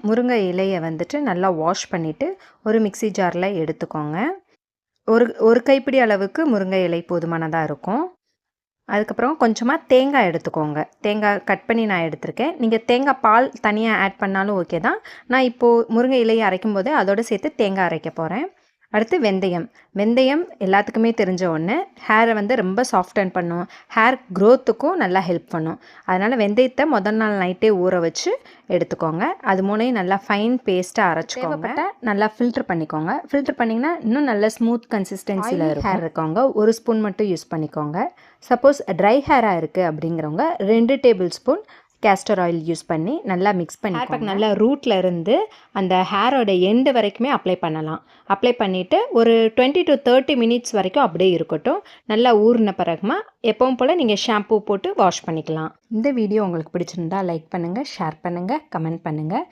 முருங்கை இலையை வந்துட்டு நல்லா வாஷ் பண்ணிவிட்டு ஒரு மிக்ஸி ஜாரில் எடுத்துக்கோங்க. ஒரு கைப்பிடி அளவுக்கு முருங்கை இலை போதுமானதாக இருக்கும். அதுக்கப்புறம் கொஞ்சமாக தேங்காய் எடுத்துக்கோங்க. தேங்காய் கட் பண்ணி நான் எடுத்திருக்கேன். நீங்கள் தேங்காய் பால் தனியாக ஆட் பண்ணாலும் ஓகே தான். நான் இப்போது முருங்கை இலையை அரைக்கும் போது அதோடு சேர்த்து தேங்காய் அரைக்க போகிறேன். அடுத்து வெந்தயம் எல்லாத்துக்குமே தெரிஞ்ச ஒன்று. ஹேரை வந்து ரொம்ப சாஃப்டன் பண்ணும், ஹேர் க்ரோத்துக்கும் நல்லா ஹெல்ப் பண்ணும். அதனால் வெந்தயத்தை முதல் நாள் நைட்டே ஊற வச்சு எடுத்துக்கோங்க. அது மூணையும் நல்லா ஃபைன் பேஸ்ட்டாக அரைச்சிக்கோங்க. நல்லா ஃபில்டர் பண்ணிக்கோங்க. ஃபில்டர் பண்ணிங்கன்னா இன்னும் நல்ல ஸ்மூத் கன்சிஸ்டன்சியில் ஹேர் இருக்கவங்க 1 ஸ்பூன் மட்டும் யூஸ் பண்ணிக்கோங்க. சப்போஸ் ட்ரை ஹேராக இருக்குது அப்படிங்கிறவங்க 2 table spoon castor oil use பண்ணி நல்லா மிக்ஸ் பண்ணி ஹேர் பேக் நல்லா ரூட்டில் இருந்து அந்த ஹேரோட எண்டு வரைக்குமே அப்ளை பண்ணலாம். அப்ளை பண்ணிவிட்டு ஒரு 20 to 30 மினிட்ஸ் வரைக்கும் அப்படியே இருக்கட்டும். நல்லா ஊறின பிறகுமா எப்பவும் போல் நீங்கள் ஷாம்பூ போட்டு வாஷ் பண்ணிக்கலாம். இந்த வீடியோ உங்களுக்கு பிடிச்சிருந்தா லைக் பண்ணுங்கள், ஷேர் பண்ணுங்கள், கமெண்ட் பண்ணுங்கள்.